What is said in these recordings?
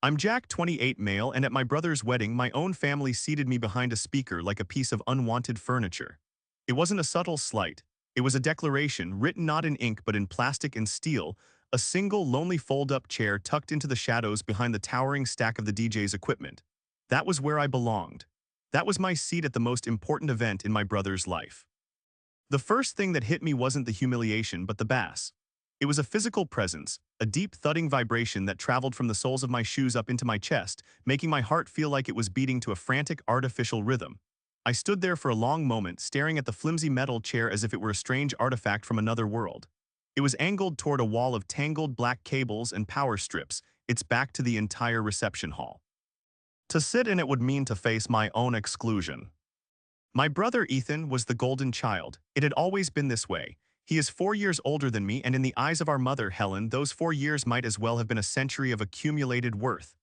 I'm Jack, 28 male, and at my brother's wedding, my own family seated me behind a speaker like a piece of unwanted furniture. It wasn't a subtle slight. It was a declaration, written not in ink but in plastic and steel, a single lonely fold-up chair tucked into the shadows behind the towering stack of the DJ's equipment. That was where I belonged. That was my seat at the most important event in my brother's life. The first thing that hit me wasn't the humiliation but the bass. It was a physical presence, a deep thudding vibration that traveled from the soles of my shoes up into my chest, making my heart feel like it was beating to a frantic artificial rhythm. I stood there for a long moment, staring at the flimsy metal chair as if it were a strange artifact from another world. It was angled toward a wall of tangled black cables and power strips, its back to the entire reception hall. To sit in it would mean to face my own exclusion. My brother Ethan was the golden child. It had always been this way. He is 4 years older than me, and in the eyes of our mother, Helen, those 4 years might as well have been a century of accumulated worth.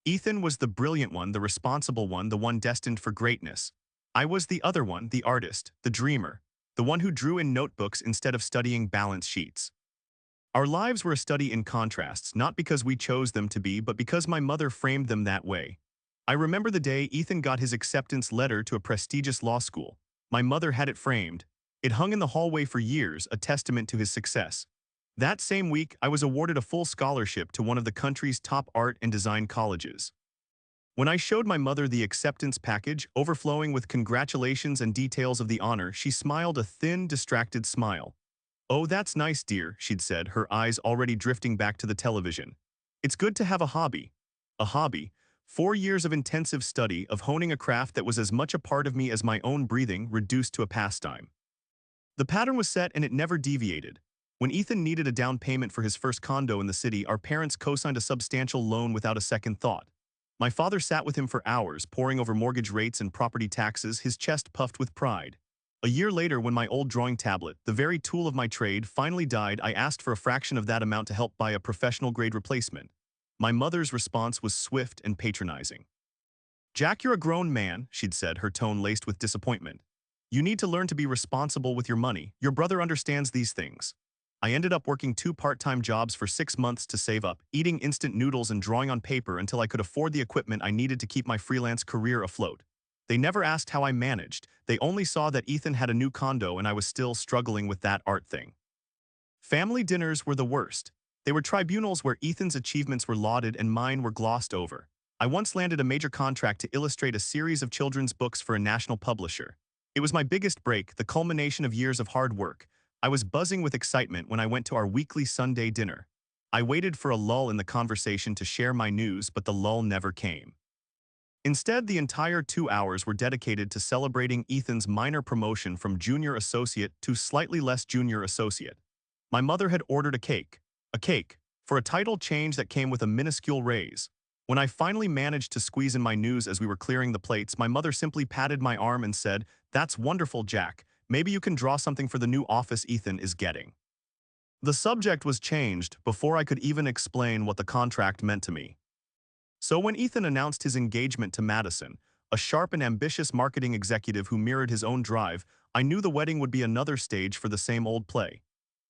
Ethan was the brilliant one, the responsible one, the one destined for greatness. I was the other one, the artist, the dreamer, the one who drew in notebooks instead of studying balance sheets. Our lives were a study in contrasts, not because we chose them to be, but because my mother framed them that way. I remember the day Ethan got his acceptance letter to a prestigious law school. My mother had it framed. It hung in the hallway for years, a testament to his success. That same week, I was awarded a full scholarship to one of the country's top art and design colleges. When I showed my mother the acceptance package, overflowing with congratulations and details of the honor, she smiled a thin, distracted smile. "Oh, that's nice, dear," she'd said, her eyes already drifting back to the television. "It's good to have a hobby." A hobby. 4 years of intensive study, of honing a craft that was as much a part of me as my own breathing, reduced to a pastime. The pattern was set and it never deviated. When Ethan needed a down payment for his first condo in the city, our parents co-signed a substantial loan without a second thought. My father sat with him for hours, poring over mortgage rates and property taxes, his chest puffed with pride. A year later, when my old drawing tablet, the very tool of my trade, finally died, I asked for a fraction of that amount to help buy a professional-grade replacement. My mother's response was swift and patronizing. "Jack, you're a grown man," she'd said, her tone laced with disappointment. "You need to learn to be responsible with your money. Your brother understands these things." I ended up working 2 part-time jobs for 6 months to save up, eating instant noodles and drawing on paper until I could afford the equipment I needed to keep my freelance career afloat. They never asked how I managed. They only saw that Ethan had a new condo and I was still struggling with that art thing. Family dinners were the worst. They were tribunals where Ethan's achievements were lauded and mine were glossed over. I once landed a major contract to illustrate a series of children's books for a national publisher. It was my biggest break, the culmination of years of hard work. I was buzzing with excitement when I went to our weekly Sunday dinner. I waited for a lull in the conversation to share my news, but the lull never came. Instead, the entire 2 hours were dedicated to celebrating Ethan's minor promotion from junior associate to slightly less junior associate. My mother had ordered a cake, for a title change that came with a minuscule raise. When I finally managed to squeeze in my news as we were clearing the plates, my mother simply patted my arm and said, "That's wonderful, Jack. Maybe you can draw something for the new office Ethan is getting." The subject was changed before I could even explain what the contract meant to me. So when Ethan announced his engagement to Madison, a sharp and ambitious marketing executive who mirrored his own drive, I knew the wedding would be another stage for the same old play.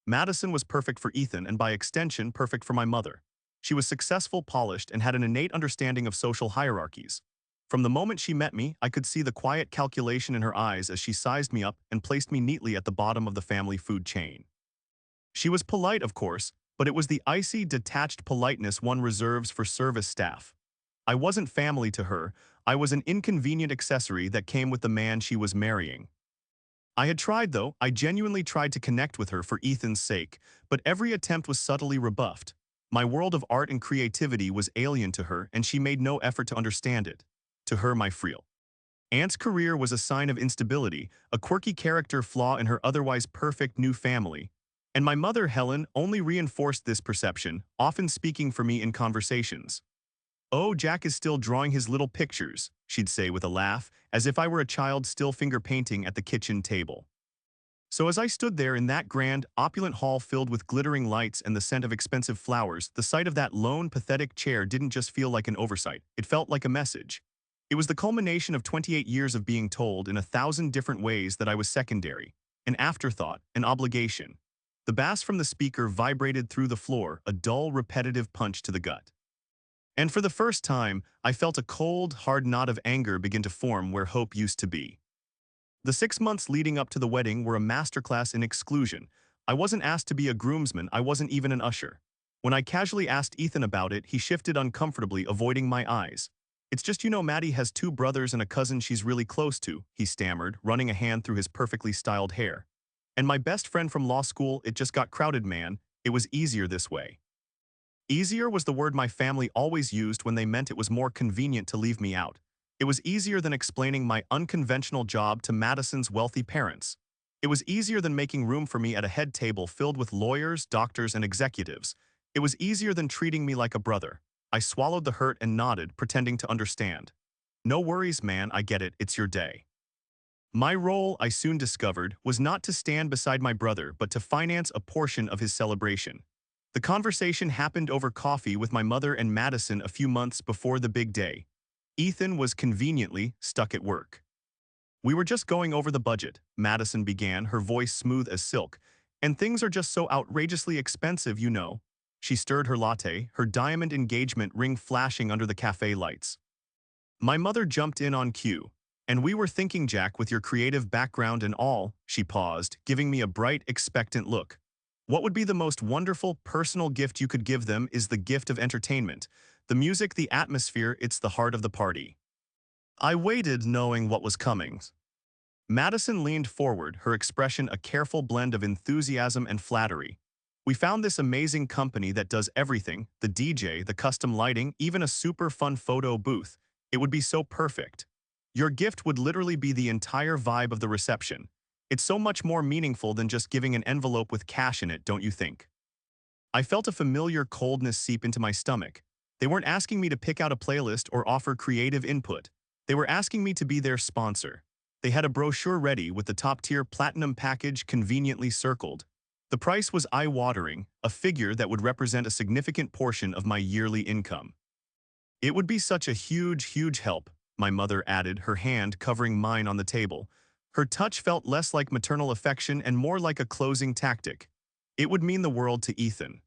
Madison was perfect for Ethan and by extension perfect for my mother. She was successful, polished, and had an innate understanding of social hierarchies. From the moment she met me, I could see the quiet calculation in her eyes as she sized me up and placed me neatly at the bottom of the family food chain. She was polite, of course, but it was the icy, detached politeness one reserves for service staff. I wasn't family to her. I was an inconvenient accessory that came with the man she was marrying. I had tried, though. I genuinely tried to connect with her for Ethan's sake, but every attempt was subtly rebuffed. My world of art and creativity was alien to her, and she made no effort to understand it. To her, my frail aunt's career was a sign of instability, a quirky character flaw in her otherwise perfect new family. And my mother, Helen, only reinforced this perception, often speaking for me in conversations. "Oh, Jack is still drawing his little pictures," she'd say with a laugh, as if I were a child still finger-painting at the kitchen table. So as I stood there in that grand, opulent hall filled with glittering lights and the scent of expensive flowers, the sight of that lone, pathetic chair didn't just feel like an oversight, it felt like a message. It was the culmination of 28 years of being told in 1,000 different ways that I was secondary, an afterthought, an obligation. The bass from the speaker vibrated through the floor, a dull, repetitive punch to the gut. And for the first time, I felt a cold, hard knot of anger begin to form where hope used to be. The 6 months leading up to the wedding were a masterclass in exclusion. I wasn't asked to be a groomsman, I wasn't even an usher. When I casually asked Ethan about it, he shifted uncomfortably, avoiding my eyes. It's just Maddie has two brothers and a cousin she's really close to, he stammered, running a hand through his perfectly styled hair. And my best friend from law school, it just got crowded, man. It was easier this way. Easier was the word my family always used when they meant it was more convenient to leave me out. It was easier than explaining my unconventional job to Madison's wealthy parents. It was easier than making room for me at a head table filled with lawyers, doctors, and executives. It was easier than treating me like a brother. I swallowed the hurt and nodded, pretending to understand. No worries, man, I get it, it's your day. My role, I soon discovered, was not to stand beside my brother but to finance a portion of his celebration. The conversation happened over coffee with my mother and Madison a few months before the big day. Ethan was conveniently stuck at work. "We were just going over the budget," Madison began, her voice smooth as silk. "And things are just so outrageously expensive, you know." She stirred her latte, her diamond engagement ring flashing under the cafe lights. My mother jumped in on cue. "And we were thinking, Jack, with your creative background and all," she paused, giving me a bright, expectant look. "What would be the most wonderful, personal gift you could give them is the gift of entertainment. The music, the atmosphere, it's the heart of the party." I waited, knowing what was coming. Madison leaned forward, her expression a careful blend of enthusiasm and flattery. "We found this amazing company that does everything, the DJ, the custom lighting, even a super fun photo booth. It would be so perfect. Your gift would literally be the entire vibe of the reception. It's so much more meaningful than just giving an envelope with cash in it, don't you think?" I felt a familiar coldness seep into my stomach. They weren't asking me to pick out a playlist or offer creative input. They were asking me to be their sponsor. They had a brochure ready with the top-tier platinum package conveniently circled. The price was eye-watering, a figure that would represent a significant portion of my yearly income. "It would be such a huge, huge help," my mother added, her hand covering mine on the table. Her touch felt less like maternal affection and more like a closing tactic. "It would mean the world to Ethan."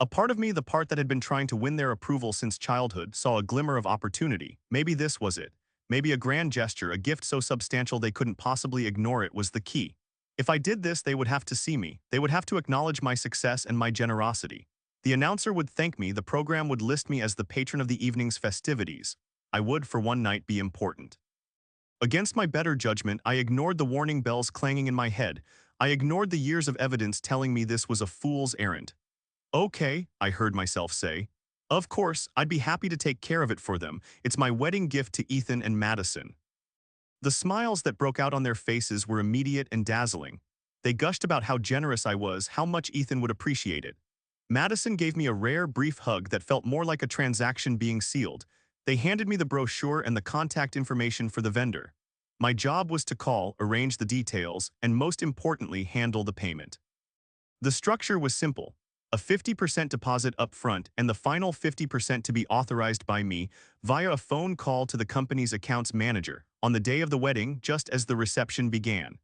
A part of me, the part that had been trying to win their approval since childhood, saw a glimmer of opportunity. Maybe this was it. Maybe a grand gesture, a gift so substantial they couldn't possibly ignore it, was the key. If I did this, they would have to see me. They would have to acknowledge my success and my generosity. The announcer would thank me, the program would list me as the patron of the evening's festivities. I would, for one night, be important. Against my better judgment, I ignored the warning bells clanging in my head. I ignored the years of evidence telling me this was a fool's errand. "Okay," I heard myself say. "Of course, I'd be happy to take care of it for them. It's my wedding gift to Ethan and Madison." The smiles that broke out on their faces were immediate and dazzling. They gushed about how generous I was, how much Ethan would appreciate it. Madison gave me a rare, brief hug that felt more like a transaction being sealed. They handed me the brochure and the contact information for the vendor. My job was to call, arrange the details, and most importantly, handle the payment. The structure was simple: a 50% deposit up front and the final 50% to be authorized by me via a phone call to the company's accounts manager on the day of the wedding, just as the reception began.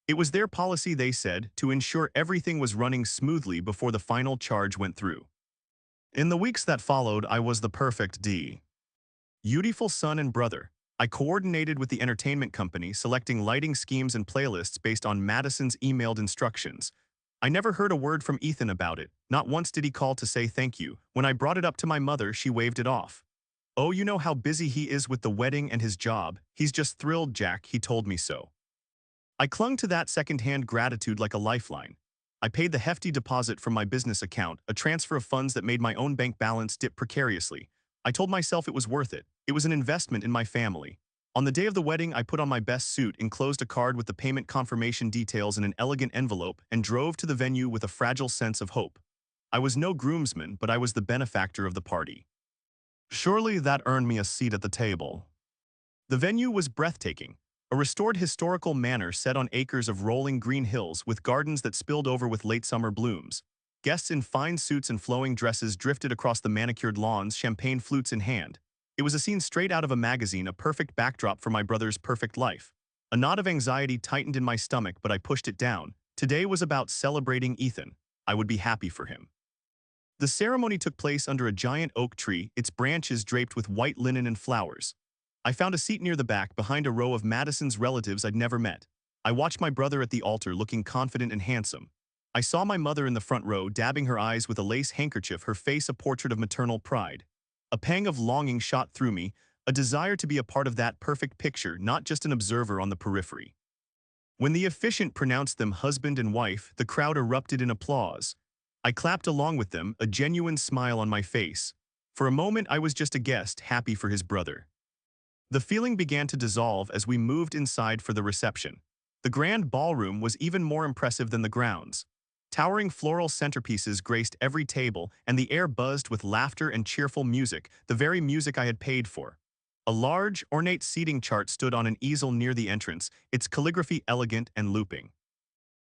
It was their policy, they said, to ensure everything was running smoothly before the final charge went through. In the weeks that followed, I was the perfect dutiful son and brother. I coordinated with the entertainment company, selecting lighting schemes and playlists based on Madison's emailed instructions. I never heard a word from Ethan about it. Not once did he call to say thank you. When I brought it up to my mother, she waved it off. "Oh, you know how busy he is with the wedding and his job. He's just thrilled, Jack, he told me so." I clung to that second-hand gratitude like a lifeline. I paid the hefty deposit from my business account, a transfer of funds that made my own bank balance dip precariously. I told myself it was worth it. It was an investment in my family. On the day of the wedding, I put on my best suit, enclosed a card with the payment confirmation details in an elegant envelope, and drove to the venue with a fragile sense of hope. I was no groomsman, but I was the benefactor of the party. Surely that earned me a seat at the table. The venue was breathtaking. A restored historical manor set on acres of rolling green hills with gardens that spilled over with late summer blooms. Guests in fine suits and flowing dresses drifted across the manicured lawns, champagne flutes in hand. It was a scene straight out of a magazine, a perfect backdrop for my brother's perfect life. A knot of anxiety tightened in my stomach, but I pushed it down. Today was about celebrating Ethan. I would be happy for him. The ceremony took place under a giant oak tree, its branches draped with white linen and flowers. I found a seat near the back, behind a row of Madison's relatives I'd never met. I watched my brother at the altar, looking confident and handsome. I saw my mother in the front row, dabbing her eyes with a lace handkerchief, her face a portrait of maternal pride. A pang of longing shot through me, a desire to be a part of that perfect picture, not just an observer on the periphery. When the officiant pronounced them husband and wife, the crowd erupted in applause. I clapped along with them, a genuine smile on my face. For a moment I was just a guest, happy for his brother. The feeling began to dissolve as we moved inside for the reception. The grand ballroom was even more impressive than the grounds. Towering floral centerpieces graced every table, and the air buzzed with laughter and cheerful music, the very music I had paid for. A large, ornate seating chart stood on an easel near the entrance, its calligraphy elegant and looping.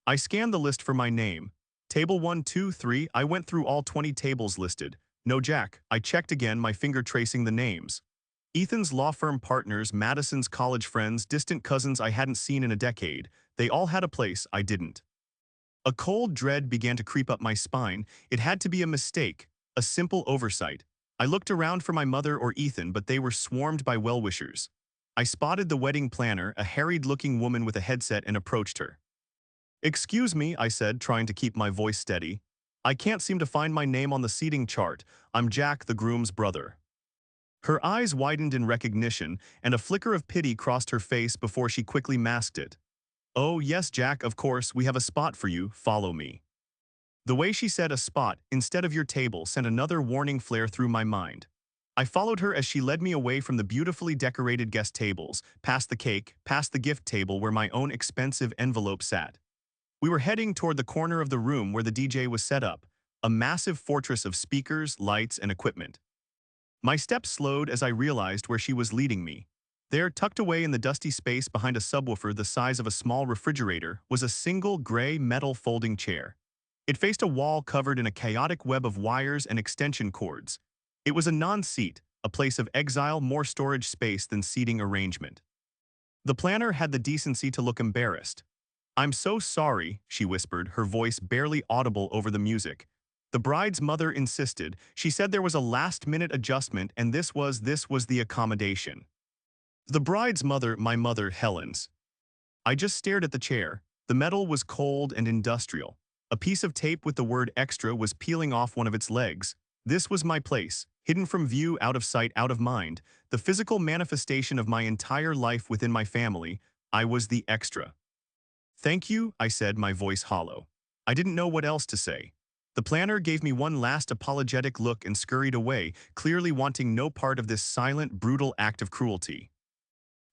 I scanned the list for my name. Table 1, 2, 3, I went through all 20 tables listed. No Jack, I checked again, my finger tracing the names. Ethan's law firm partners, Madison's college friends, distant cousins I hadn't seen in a decade. They all had a place, I didn't. A cold dread began to creep up my spine. It had to be a mistake, a simple oversight. I looked around for my mother or Ethan, but they were swarmed by well-wishers. I spotted the wedding planner, a harried-looking woman with a headset, and approached her. "Excuse me," I said, trying to keep my voice steady. "I can't seem to find my name on the seating chart. I'm Jack, the groom's brother." Her eyes widened in recognition, and a flicker of pity crossed her face before she quickly masked it. "Oh, yes, Jack, of course, we have a spot for you. Follow me." The way she said "a spot" instead of "your table" sent another warning flare through my mind. I followed her as she led me away from the beautifully decorated guest tables, past the cake, past the gift table where my own expensive envelope sat. We were heading toward the corner of the room where the DJ was set up, a massive fortress of speakers, lights, and equipment. My steps slowed as I realized where she was leading me. There, tucked away in the dusty space behind a subwoofer the size of a small refrigerator, was a single gray metal folding chair. It faced a wall covered in a chaotic web of wires and extension cords. It was a non-seat, a place of exile, more storage space than seating arrangement. The planner had the decency to look embarrassed. "I'm so sorry," she whispered, her voice barely audible over the music. The bride's mother insisted. She said there was a last-minute adjustment and this was the accommodation. The bride's mother, my mother, Helen's. I just stared at the chair. The metal was cold and industrial. A piece of tape with the word extra was peeling off one of its legs. This was my place, hidden from view, out of sight, out of mind, the physical manifestation of my entire life within my family. I was the extra. "Thank you," I said, my voice hollow. I didn't know what else to say. The planner gave me one last apologetic look and scurried away, clearly wanting no part of this silent, brutal act of cruelty.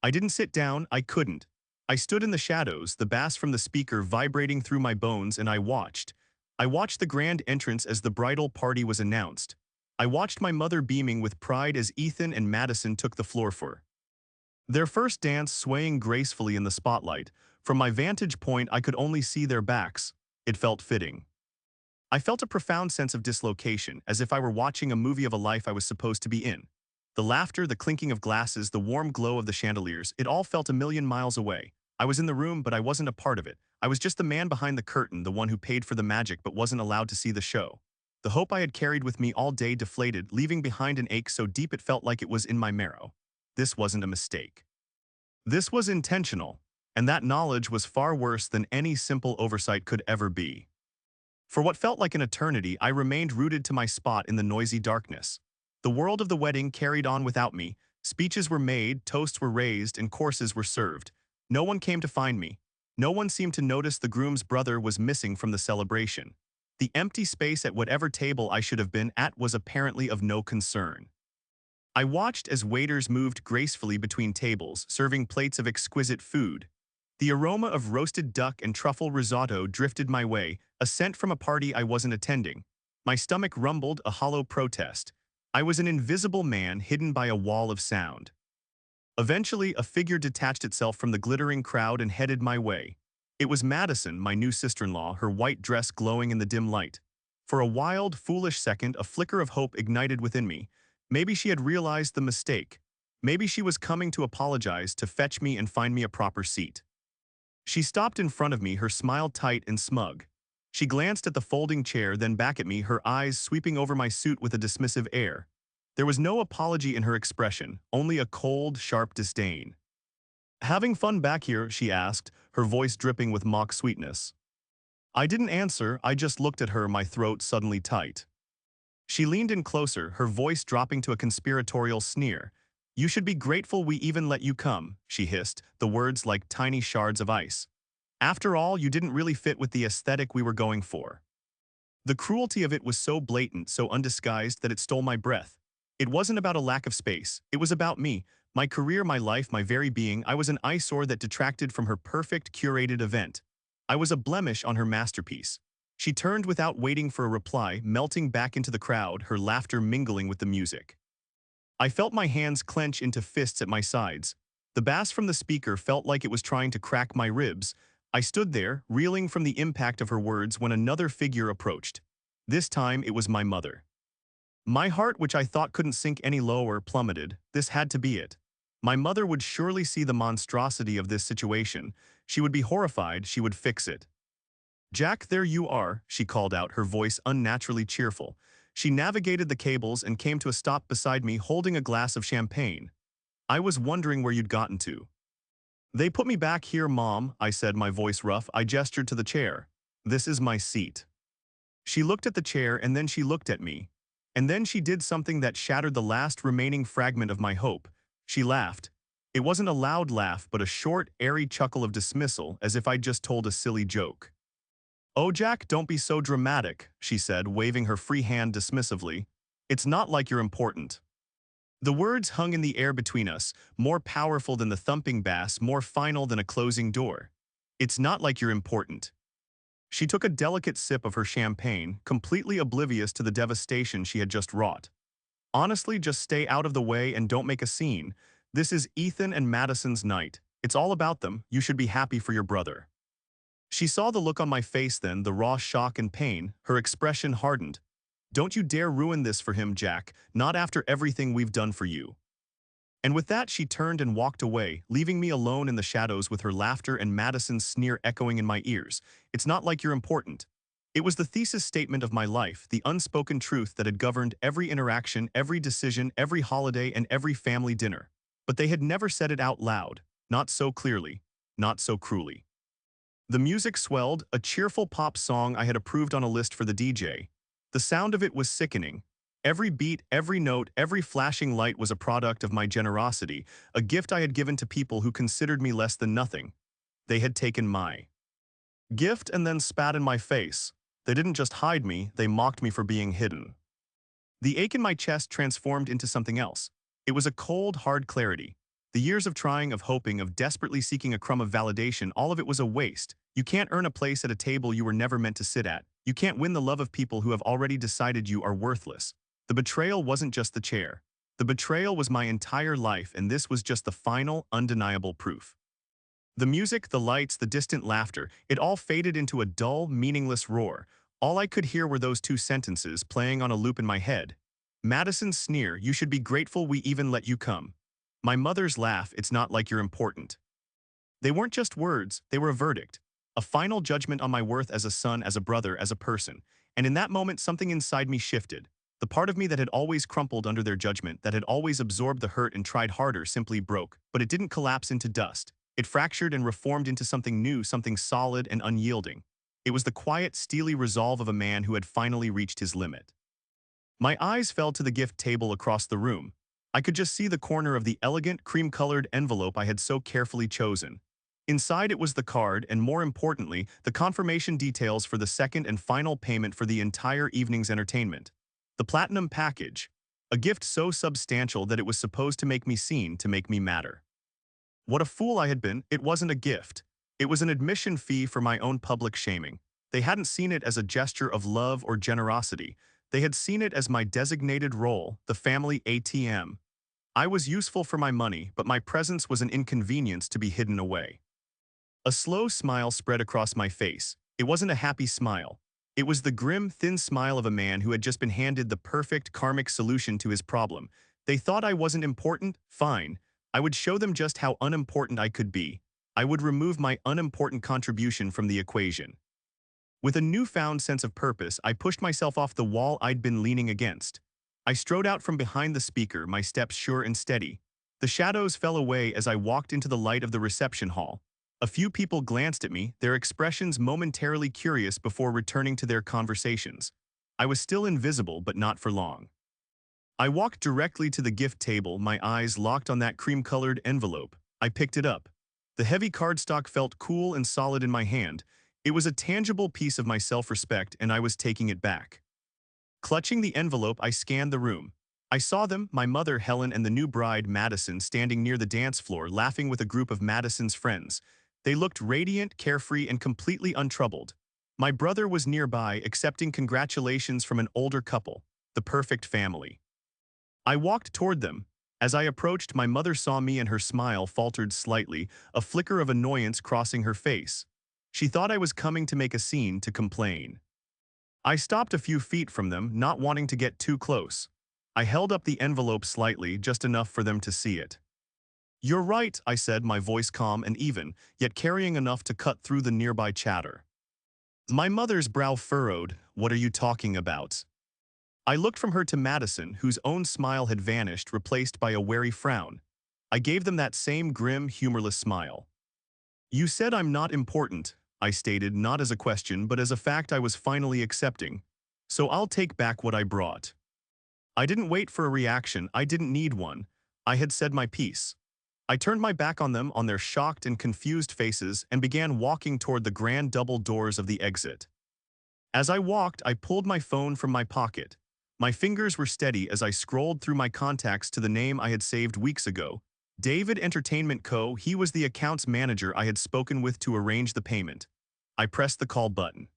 I didn't sit down, I couldn't. I stood in the shadows, the bass from the speaker vibrating through my bones, and I watched. I watched the grand entrance as the bridal party was announced. I watched my mother beaming with pride as Ethan and Madison took the floor for their first dance, swaying gracefully in the spotlight. From my vantage point, I could only see their backs. It felt fitting. I felt a profound sense of dislocation, as if I were watching a movie of a life I was supposed to be in. The laughter, the clinking of glasses, the warm glow of the chandeliers, it all felt a million miles away. I was in the room, but I wasn't a part of it. I was just the man behind the curtain, the one who paid for the magic but wasn't allowed to see the show. The hope I had carried with me all day deflated, leaving behind an ache so deep it felt like it was in my marrow. This wasn't a mistake. This was intentional, and that knowledge was far worse than any simple oversight could ever be. For what felt like an eternity, I remained rooted to my spot in the noisy darkness. The world of the wedding carried on without me. Speeches were made, toasts were raised, and courses were served. No one came to find me. No one seemed to notice the groom's brother was missing from the celebration. The empty space at whatever table I should have been at was apparently of no concern. I watched as waiters moved gracefully between tables, serving plates of exquisite food. The aroma of roasted duck and truffle risotto drifted my way, a scent from a party I wasn't attending. My stomach rumbled, a hollow protest. I was an invisible man hidden by a wall of sound. Eventually, a figure detached itself from the glittering crowd and headed my way. It was Madison, my new sister-in-law, her white dress glowing in the dim light. For a wild, foolish second, a flicker of hope ignited within me. Maybe she had realized the mistake. Maybe she was coming to apologize, to fetch me and find me a proper seat. She stopped in front of me, her smile tight and smug. She glanced at the folding chair, then back at me, her eyes sweeping over my suit with a dismissive air. There was no apology in her expression, only a cold, sharp disdain. "Having fun back here?" she asked, her voice dripping with mock sweetness. I didn't answer, I just looked at her, my throat suddenly tight. She leaned in closer, her voice dropping to a conspiratorial sneer. "You should be grateful we even let you come," she hissed, the words like tiny shards of ice. "After all, you didn't really fit with the aesthetic we were going for." The cruelty of it was so blatant, so undisguised that it stole my breath. It wasn't about a lack of space, it was about me, my career, my life, my very being. I was an eyesore that detracted from her perfect, curated event. I was a blemish on her masterpiece. She turned without waiting for a reply, melting back into the crowd, her laughter mingling with the music. I felt my hands clench into fists at my sides. The bass from the speaker felt like it was trying to crack my ribs. I stood there, reeling from the impact of her words when another figure approached. This time it was my mother. My heart, which I thought couldn't sink any lower, plummeted. This had to be it. My mother would surely see the monstrosity of this situation. She would be horrified, she would fix it. "Jack, there you are," she called out, her voice unnaturally cheerful. She navigated the cables and came to a stop beside me, holding a glass of champagne. "I was wondering where you'd gotten to." "They put me back here, Mom," I said, my voice rough. I gestured to the chair. "This is my seat." She looked at the chair and then she looked at me. And then she did something that shattered the last remaining fragment of my hope. She laughed. It wasn't a loud laugh, but a short, airy chuckle of dismissal, as if I'd just told a silly joke. "Oh, Jack, don't be so dramatic," she said, waving her free hand dismissively. "It's not like you're important." The words hung in the air between us, more powerful than the thumping bass, more final than a closing door. "It's not like you're important." She took a delicate sip of her champagne, completely oblivious to the devastation she had just wrought. "Honestly, just stay out of the way and don't make a scene. This is Ethan and Madison's night. It's all about them. You should be happy for your brother." She saw the look on my face then, the raw shock and pain. Her expression hardened. "Don't you dare ruin this for him, Jack, not after everything we've done for you." And with that she turned and walked away, leaving me alone in the shadows with her laughter and Madison's sneer echoing in my ears. "It's not like you're important." It was the thesis statement of my life, the unspoken truth that had governed every interaction, every decision, every holiday, and every family dinner. But they had never said it out loud, not so clearly, not so cruelly. The music swelled, a cheerful pop song I had approved on a list for the DJ. The sound of it was sickening. Every beat, every note, every flashing light was a product of my generosity, a gift I had given to people who considered me less than nothing. They had taken my gift and then spat in my face. They didn't just hide me, they mocked me for being hidden. The ache in my chest transformed into something else. It was a cold, hard clarity. The years of trying, of hoping, of desperately seeking a crumb of validation, all of it was a waste. You can't earn a place at a table you were never meant to sit at. You can't win the love of people who have already decided you are worthless. The betrayal wasn't just the chair. The betrayal was my entire life, and this was just the final, undeniable proof. The music, the lights, the distant laughter, it all faded into a dull, meaningless roar. All I could hear were those two sentences playing on a loop in my head. Madison's sneer, "You should be grateful we even let you come." My mother's laugh, "It's not like you're important." They weren't just words, they were a verdict. A final judgment on my worth as a son, as a brother, as a person. And in that moment, something inside me shifted. The part of me that had always crumpled under their judgment, that had always absorbed the hurt and tried harder, simply broke. But it didn't collapse into dust. It fractured and reformed into something new, something solid and unyielding. It was the quiet, steely resolve of a man who had finally reached his limit. My eyes fell to the gift table across the room. I could just see the corner of the elegant, cream-colored envelope I had so carefully chosen. Inside it was the card, and more importantly, the confirmation details for the second and final payment for the entire evening's entertainment. The platinum package. A gift so substantial that it was supposed to make me seen, to make me matter. What a fool I had been. It wasn't a gift. It was an admission fee for my own public shaming. They hadn't seen it as a gesture of love or generosity. They had seen it as my designated role, the family ATM. I was useful for my money, but my presence was an inconvenience to be hidden away. A slow smile spread across my face. It wasn't a happy smile. It was the grim, thin smile of a man who had just been handed the perfect karmic solution to his problem. They thought I wasn't important? Fine. I would show them just how unimportant I could be. I would remove my unimportant contribution from the equation. With a newfound sense of purpose, I pushed myself off the wall I'd been leaning against. I strode out from behind the speaker, my steps sure and steady. The shadows fell away as I walked into the light of the reception hall. A few people glanced at me, their expressions momentarily curious before returning to their conversations. I was still invisible, but not for long. I walked directly to the gift table, my eyes locked on that cream-colored envelope. I picked it up. The heavy cardstock felt cool and solid in my hand. It was a tangible piece of my self-respect, and I was taking it back. Clutching the envelope, I scanned the room. I saw them, my mother, Helen, and the new bride, Madison, standing near the dance floor, laughing with a group of Madison's friends. They looked radiant, carefree, and completely untroubled. My brother was nearby, accepting congratulations from an older couple, the perfect family. I walked toward them. As I approached, my mother saw me and her smile faltered slightly, a flicker of annoyance crossing her face. She thought I was coming to make a scene, to complain. I stopped a few feet from them, not wanting to get too close. I held up the envelope slightly, just enough for them to see it. "You're right," I said, my voice calm and even, yet carrying enough to cut through the nearby chatter. My mother's brow furrowed. "What are you talking about?" I looked from her to Madison, whose own smile had vanished, replaced by a wary frown. I gave them that same grim, humorless smile. "You said I'm not important," I stated, not as a question but as a fact I was finally accepting. "So I'll take back what I brought." I didn't wait for a reaction, I didn't need one. I had said my piece. I turned my back on them, on their shocked and confused faces, and began walking toward the grand double doors of the exit. As I walked, I pulled my phone from my pocket. My fingers were steady as I scrolled through my contacts to the name I had saved weeks ago. David Entertainment Co. He was the accounts manager I had spoken with to arrange the payment. I pressed the call button.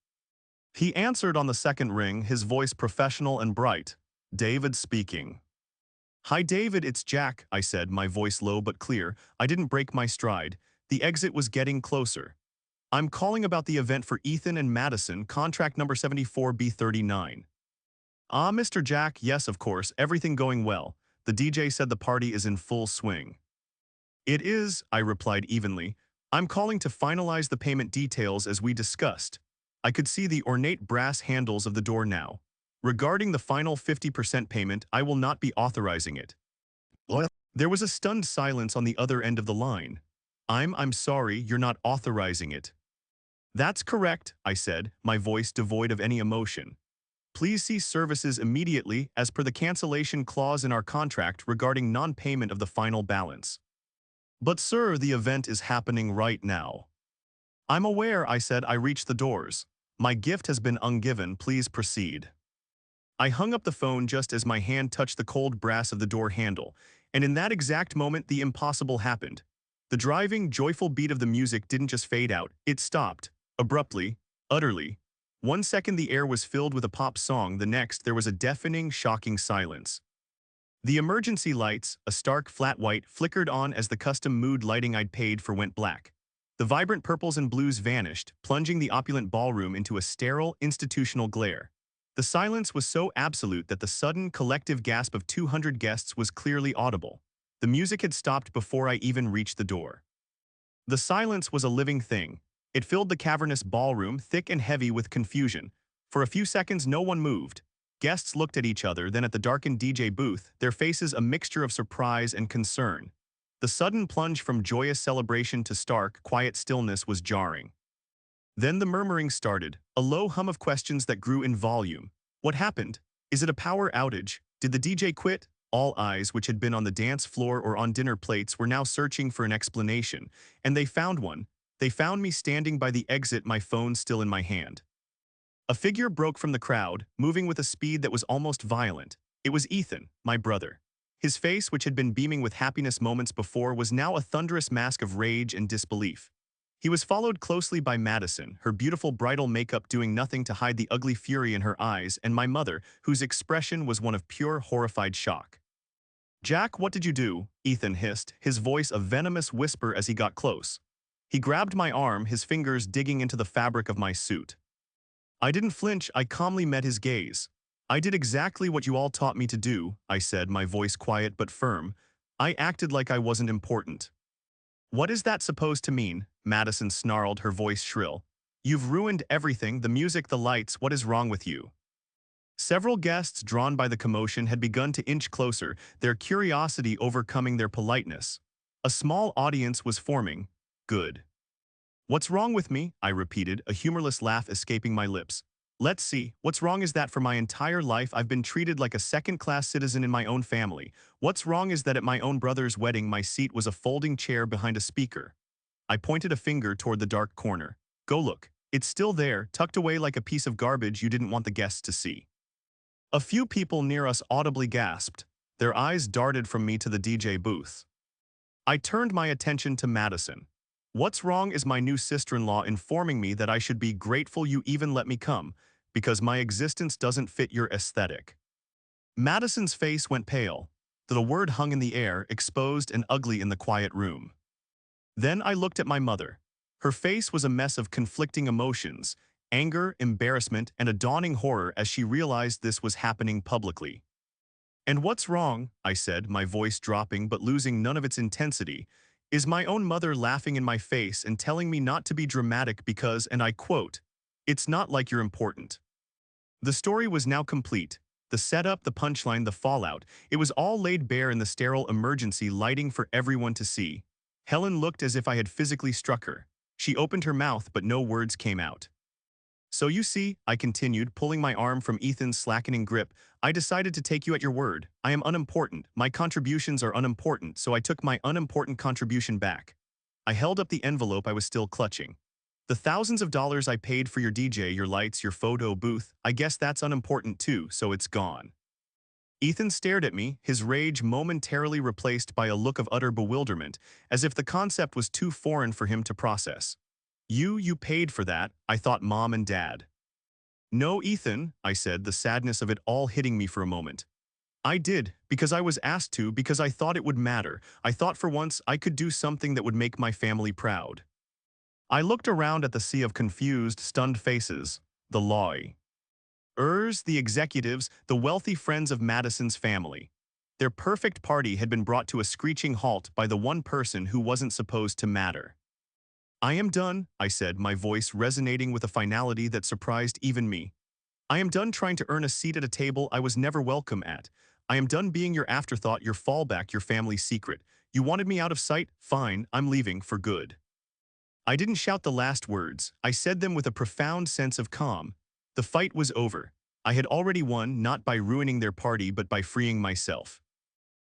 He answered on the second ring, his voice professional and bright. "David speaking." "Hi David, it's Jack," I said, my voice low but clear. I didn't break my stride. The exit was getting closer. "I'm calling about the event for Ethan and Madison, contract number 74B39. "Ah, Mr. Jack, yes, of course, everything going well. The DJ said the party is in full swing." "It is," I replied evenly. "I'm calling to finalize the payment details as we discussed." I could see the ornate brass handles of the door now. "Regarding the final 50% payment, I will not be authorizing it." What? There was a stunned silence on the other end of the line. I'm sorry, you're not authorizing it." "That's correct," I said, my voice devoid of any emotion. "Please cease services immediately as per the cancellation clause in our contract regarding non-payment of the final balance." "But sir, the event is happening right now." "I'm aware," I said. I reached the doors. "My gift has been ungiven, please proceed." I hung up the phone just as my hand touched the cold brass of the door handle, and in that exact moment the impossible happened. The driving, joyful beat of the music didn't just fade out, it stopped, abruptly, utterly. One second the air was filled with a pop song, the next there was a deafening, shocking silence. The emergency lights, a stark flat white, flickered on as the custom mood lighting I'd paid for went black. The vibrant purples and blues vanished, plunging the opulent ballroom into a sterile, institutional glare. The silence was so absolute that the sudden, collective gasp of 200 guests was clearly audible. The music had stopped before I even reached the door. The silence was a living thing. It filled the cavernous ballroom, thick and heavy with confusion. For a few seconds no one moved. Guests looked at each other, then at the darkened DJ booth, their faces a mixture of surprise and concern. The sudden plunge from joyous celebration to stark, quiet stillness was jarring. Then the murmuring started, a low hum of questions that grew in volume. What happened? Is it a power outage? Did the DJ quit? All eyes, which had been on the dance floor or on dinner plates, were now searching for an explanation, and they found one. They found me standing by the exit, my phone still in my hand. A figure broke from the crowd, moving with a speed that was almost violent. It was Ethan, my brother. His face, which had been beaming with happiness moments before, was now a thunderous mask of rage and disbelief. He was followed closely by Madison, her beautiful bridal makeup doing nothing to hide the ugly fury in her eyes, and my mother, whose expression was one of pure, horrified shock. "Jack, what did you do?" Ethan hissed, his voice a venomous whisper as he got close. He grabbed my arm, his fingers digging into the fabric of my suit. I didn't flinch, I calmly met his gaze. "I did exactly what you all taught me to do," I said, my voice quiet but firm. "I acted like I wasn't important." "What is that supposed to mean?" Madison snarled, her voice shrill. You've ruined everything, the music, the lights, what is wrong with you? Several guests, drawn by the commotion, had begun to inch closer, their curiosity overcoming their politeness. A small audience was forming. Good. What's wrong with me? I repeated, a humorless laugh escaping my lips. Let's see, what's wrong is that for my entire life I've been treated like a second-class citizen in my own family. What's wrong is that at my own brother's wedding my seat was a folding chair behind a speaker. I pointed a finger toward the dark corner. Go look. It's still there, tucked away like a piece of garbage you didn't want the guests to see. A few people near us audibly gasped. Their eyes darted from me to the DJ booth. I turned my attention to Madison. What's wrong is my new sister-in-law informing me that I should be grateful you even let me come, because my existence doesn't fit your aesthetic. Madison's face went pale. The word hung in the air, exposed and ugly in the quiet room. Then I looked at my mother. Her face was a mess of conflicting emotions, anger, embarrassment, and a dawning horror as she realized this was happening publicly. And what's wrong, I said, my voice dropping but losing none of its intensity, is my own mother laughing in my face and telling me not to be dramatic because, and I quote, "It's not like you're important." The story was now complete. The setup, the punchline, the fallout, it was all laid bare in the sterile emergency lighting for everyone to see. Helen looked as if I had physically struck her. She opened her mouth but no words came out. So you see, I continued, pulling my arm from Ethan's slackening grip, I decided to take you at your word. I am unimportant. My contributions are unimportant, so I took my unimportant contribution back. I held up the envelope I was still clutching. The thousands of dollars I paid for your DJ, your lights, your photo booth, I guess that's unimportant too, so it's gone. Ethan stared at me, his rage momentarily replaced by a look of utter bewilderment, as if the concept was too foreign for him to process. You paid for that, I thought Mom and Dad. No, Ethan, I said, the sadness of it all hitting me for a moment. I did, because I was asked to, because I thought it would matter. I thought for once I could do something that would make my family proud. I looked around at the sea of confused, stunned faces. The lawyers, the executives, the wealthy friends of Madison's family. Their perfect party had been brought to a screeching halt by the one person who wasn't supposed to matter. I am done, I said, my voice resonating with a finality that surprised even me. I am done trying to earn a seat at a table I was never welcome at. I am done being your afterthought, your fallback, your family's secret. You wanted me out of sight? Fine, I'm leaving for good. I didn't shout the last words. I said them with a profound sense of calm. The fight was over. I had already won, not by ruining their party, but by freeing myself.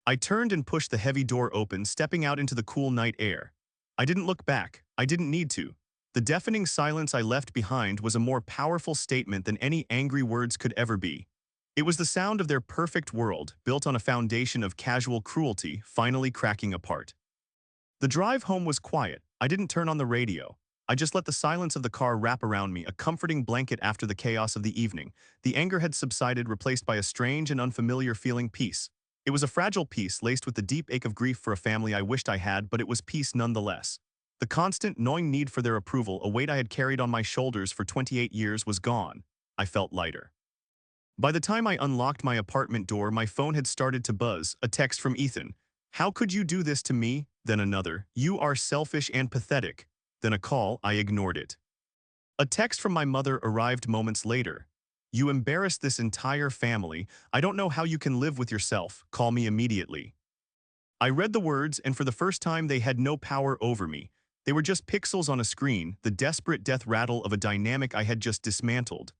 I turned and pushed the heavy door open, stepping out into the cool night air. I didn't look back. I didn't need to. The deafening silence I left behind was a more powerful statement than any angry words could ever be. It was the sound of their perfect world, built on a foundation of casual cruelty, finally cracking apart. The drive home was quiet. I didn't turn on the radio. I just let the silence of the car wrap around me, a comforting blanket after the chaos of the evening. The anger had subsided, replaced by a strange and unfamiliar feeling peace. It was a fragile peace, laced with the deep ache of grief for a family I wished I had, but it was peace nonetheless. The constant, gnawing need for their approval, a weight I had carried on my shoulders for 28 years, was gone. I felt lighter. By the time I unlocked my apartment door, my phone had started to buzz, a text from Ethan. How could you do this to me? Then another. You are selfish and pathetic. Then a call, I ignored it. A text from my mother arrived moments later. You embarrassed this entire family. I don't know how you can live with yourself. Call me immediately. I read the words, and for the first time they had no power over me. They were just pixels on a screen, the desperate death rattle of a dynamic I had just dismantled.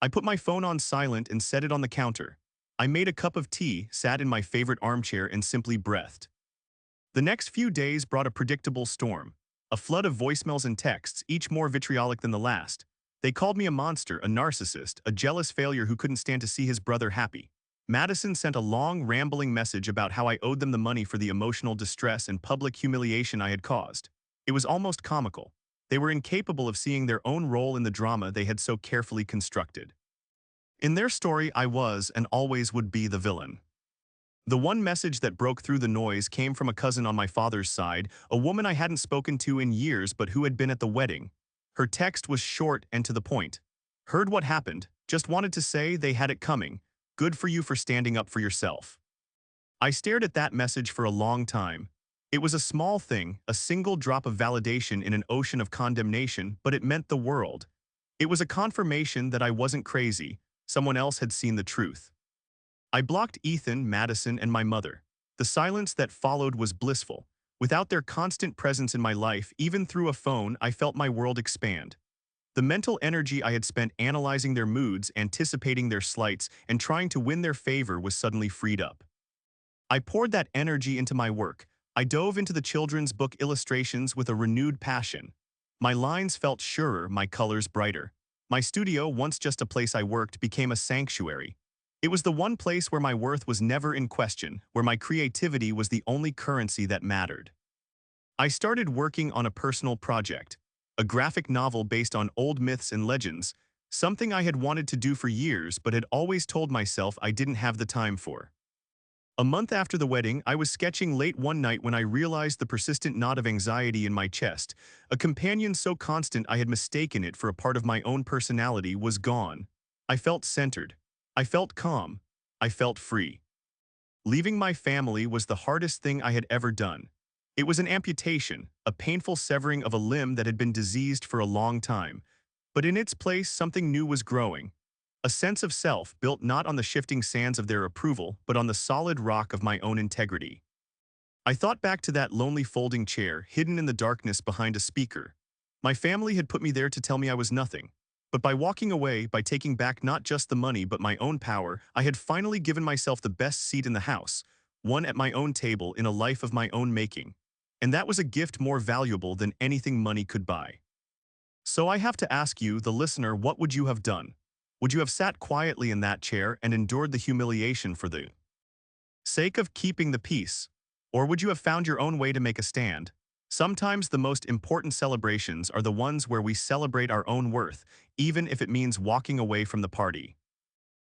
I put my phone on silent and set it on the counter. I made a cup of tea, sat in my favorite armchair, and simply breathed. The next few days brought a predictable storm. A flood of voicemails and texts, each more vitriolic than the last. They called me a monster, a narcissist, a jealous failure who couldn't stand to see his brother happy. Madison sent a long, rambling message about how I owed them the money for the emotional distress and public humiliation I had caused. It was almost comical. They were incapable of seeing their own role in the drama they had so carefully constructed. In their story, I was, and always would be, the villain. The one message that broke through the noise came from a cousin on my father's side, a woman I hadn't spoken to in years but who had been at the wedding. Her text was short and to the point. Heard what happened, just wanted to say they had it coming. Good for you for standing up for yourself. I stared at that message for a long time. It was a small thing, a single drop of validation in an ocean of condemnation, but it meant the world. It was a confirmation that I wasn't crazy. Someone else had seen the truth. I blocked Ethan, Madison, and my mother. The silence that followed was blissful. Without their constant presence in my life, even through a phone, I felt my world expand. The mental energy I had spent analyzing their moods, anticipating their slights, and trying to win their favor was suddenly freed up. I poured that energy into my work. I dove into the children's book illustrations with a renewed passion. My lines felt surer, my colors brighter. My studio, once just a place I worked, became a sanctuary. It was the one place where my worth was never in question, where my creativity was the only currency that mattered. I started working on a personal project, a graphic novel based on old myths and legends, something I had wanted to do for years but had always told myself I didn't have the time for. A month after the wedding, I was sketching late one night when I realized the persistent knot of anxiety in my chest, a companion so constant I had mistaken it for a part of my own personality, was gone. I felt centered. I felt calm. I felt free. Leaving my family was the hardest thing I had ever done. It was an amputation, a painful severing of a limb that had been diseased for a long time. But in its place, something new was growing. A sense of self built not on the shifting sands of their approval, but on the solid rock of my own integrity. I thought back to that lonely folding chair, hidden in the darkness behind a speaker. My family had put me there to tell me I was nothing. But by walking away, by taking back not just the money but my own power, I had finally given myself the best seat in the house, one at my own table in a life of my own making. And that was a gift more valuable than anything money could buy. So I have to ask you, the listener, what would you have done? Would you have sat quietly in that chair and endured the humiliation for the sake of keeping the peace? Or would you have found your own way to make a stand? Sometimes the most important celebrations are the ones where we celebrate our own worth, even if it means walking away from the party.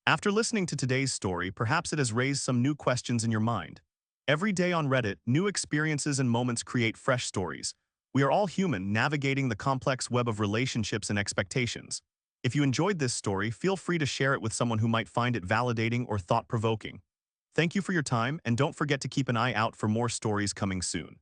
After listening to today's story, perhaps it has raised some new questions in your mind. Every day on Reddit, new experiences and moments create fresh stories. We are all human, navigating the complex web of relationships and expectations. If you enjoyed this story, feel free to share it with someone who might find it validating or thought-provoking. Thank you for your time, and don't forget to keep an eye out for more stories coming soon.